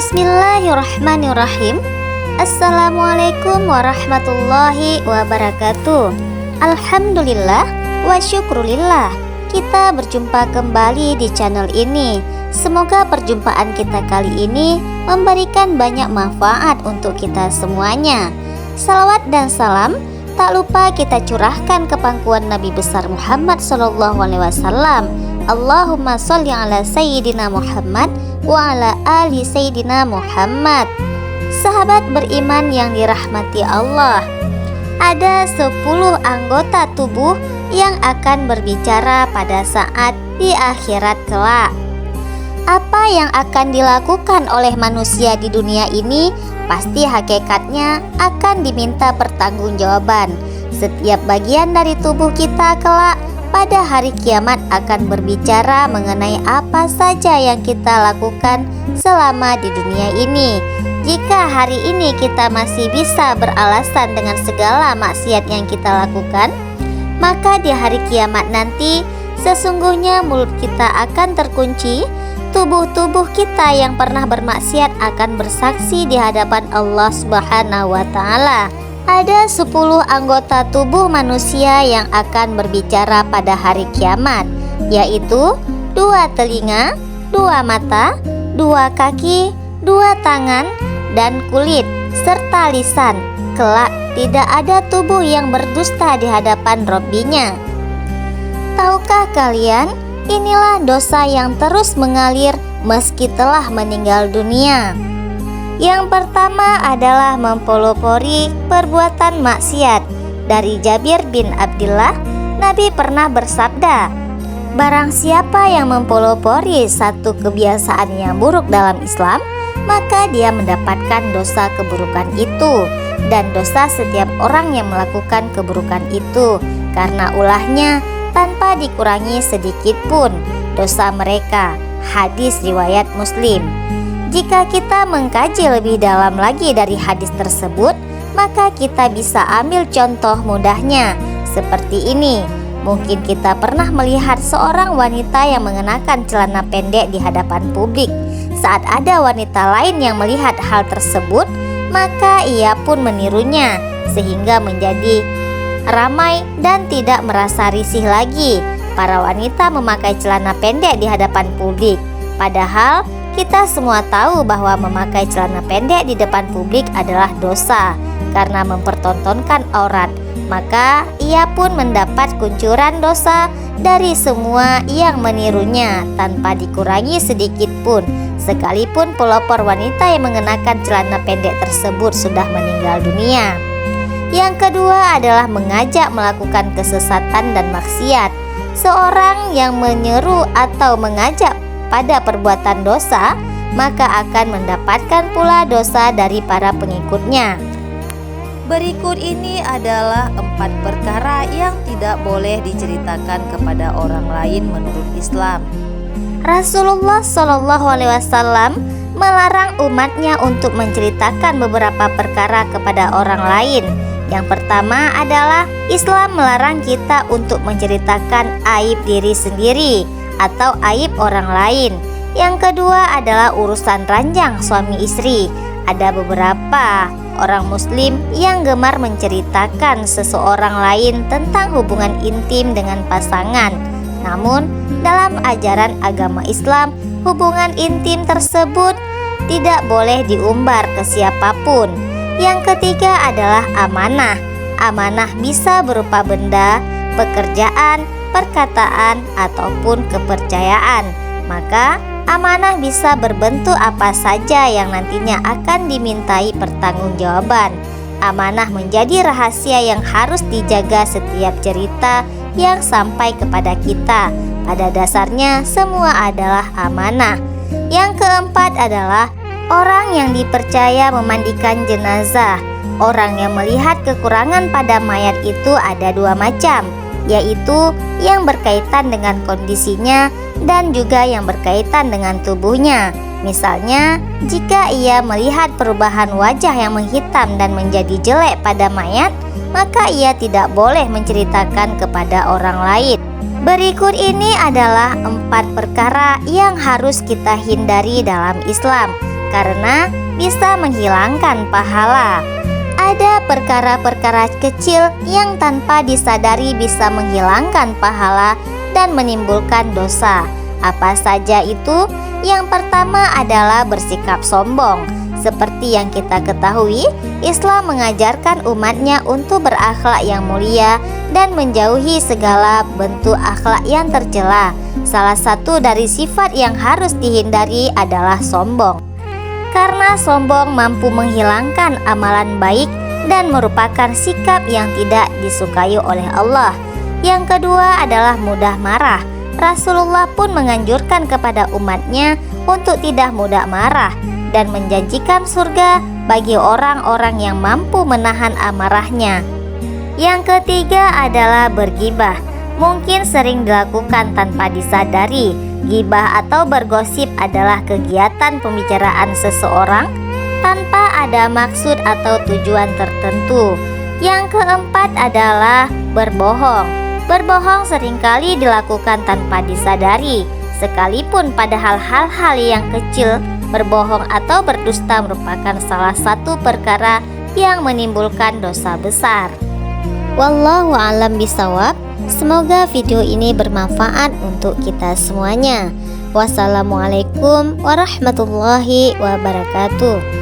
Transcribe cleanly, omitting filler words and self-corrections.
Bismillahirrahmanirrahim. Assalamualaikum warahmatullahi wabarakatuh. Alhamdulillah wa syukrulillah, kita berjumpa kembali di channel ini. Semoga perjumpaan kita kali ini memberikan banyak manfaat untuk kita semuanya. Salawat dan salam tak lupa kita curahkan ke pangkuan Nabi besar Muhammad SAW. Allahumma sholli ala Sayyidina Muhammad wa ala ali Sayyidina Muhammad. Sahabat beriman yang dirahmati Allah, ada 10 anggota tubuh yang akan berbicara pada saat di akhirat kelak. Apa yang akan dilakukan oleh manusia di dunia ini pasti hakikatnya akan diminta pertanggungjawaban. Setiap bagian dari tubuh kita kelak pada hari kiamat akan berbicara mengenai apa saja yang kita lakukan selama di dunia ini. Jika hari ini kita masih bisa beralasan dengan segala maksiat yang kita lakukan, maka di hari kiamat nanti sesungguhnya mulut kita akan terkunci. Tubuh-tubuh kita yang pernah bermaksiat akan bersaksi di hadapan Allah Subhanahu wa Ta'ala. Ada 10 anggota tubuh manusia yang akan berbicara pada hari kiamat, yaitu 2 telinga, 2 mata, 2 kaki, 2 tangan, dan kulit, serta lisan. Kelak tidak ada tubuh yang berdusta di hadapan Robbinya. Tahukah kalian, inilah dosa yang terus mengalir meski telah meninggal dunia. Yang pertama adalah mempelopori perbuatan maksiat. Dari Jabir bin Abdullah, Nabi pernah bersabda, barang siapa yang mempelopori satu kebiasaan yang buruk dalam Islam, maka dia mendapatkan dosa keburukan itu dan dosa setiap orang yang melakukan keburukan itu, karena ulahnya tanpa dikurangi sedikit pun dosa mereka. Hadis riwayat Muslim. Jika kita mengkaji lebih dalam lagi dari hadis tersebut, maka kita bisa ambil contoh mudahnya seperti ini. Mungkin kita pernah melihat seorang wanita yang mengenakan celana pendek di hadapan publik. Saat ada wanita lain yang melihat hal tersebut, maka ia pun menirunya sehingga menjadi ramai dan tidak merasa risih lagi para wanita memakai celana pendek di hadapan publik. Padahal kita semua tahu bahwa memakai celana pendek di depan publik adalah dosa karena mempertontonkan aurat. Maka ia pun mendapat kuncuran dosa dari semua yang menirunya tanpa dikurangi sedikit pun, sekalipun pelopor wanita yang mengenakan celana pendek tersebut sudah meninggal dunia. Yang kedua adalah mengajak melakukan kesesatan dan maksiat. Seorang yang menyeru atau mengajak pada perbuatan dosa, maka akan mendapatkan pula dosa dari para pengikutnya. Berikut ini adalah 4 perkara yang tidak boleh diceritakan kepada orang lain menurut Islam. Rasulullah SAW melarang umatnya untuk menceritakan beberapa perkara kepada orang lain. Yang pertama adalah Islam melarang kita untuk menceritakan aib diri sendiri atau aib orang lain. Yang kedua adalah urusan ranjang suami istri. Ada beberapa orang muslim yang gemar menceritakan seseorang lain tentang hubungan intim dengan pasangan. Namun dalam ajaran agama Islam, hubungan intim tersebut tidak boleh diumbar ke siapapun. Yang ketiga adalah amanah. Amanah bisa berupa benda, pekerjaan, perkataan, ataupun kepercayaan. Maka amanah bisa berbentuk apa saja yang nantinya akan dimintai pertanggungjawaban. Amanah menjadi rahasia yang harus dijaga setiap cerita yang sampai kepada kita. Pada dasarnya semua adalah amanah. Yang keempat adalah orang yang dipercaya memandikan jenazah. Orang yang melihat kekurangan pada mayat itu ada 2 macam, yaitu yang berkaitan dengan kondisinya dan juga yang berkaitan dengan tubuhnya. Misalnya, jika ia melihat perubahan wajah yang menghitam dan menjadi jelek pada mayat, maka ia tidak boleh menceritakan kepada orang lain. Berikut ini adalah 4 perkara yang harus kita hindari dalam Islam. karena bisa menghilangkan pahala. Ada perkara-perkara kecil yang tanpa disadari bisa menghilangkan pahala dan menimbulkan dosa. Apa saja itu? Yang pertama adalah bersikap sombong. Seperti yang kita ketahui, Islam mengajarkan umatnya untuk berakhlak yang mulia dan menjauhi segala bentuk akhlak yang tercela. Salah satu dari sifat yang harus dihindari adalah sombong. Karena sombong mampu menghilangkan amalan baik dan merupakan sikap yang tidak disukai oleh Allah. Yang kedua adalah mudah marah. Rasulullah pun menganjurkan kepada umatnya untuk tidak mudah marah dan menjanjikan surga bagi orang-orang yang mampu menahan amarahnya. Yang ketiga adalah bergibah. Mungkin sering dilakukan tanpa disadari. Gibah atau bergosip adalah kegiatan pembicaraan seseorang tanpa ada maksud atau tujuan tertentu. Yang keempat adalah berbohong. Berbohong seringkali dilakukan tanpa disadari, sekalipun pada hal-hal yang kecil. Berbohong atau berdusta merupakan salah satu perkara yang menimbulkan dosa besar. Wallahu a'lam bishawab. Semoga video ini bermanfaat untuk kita semuanya. Wassalamualaikum warahmatullahi wabarakatuh.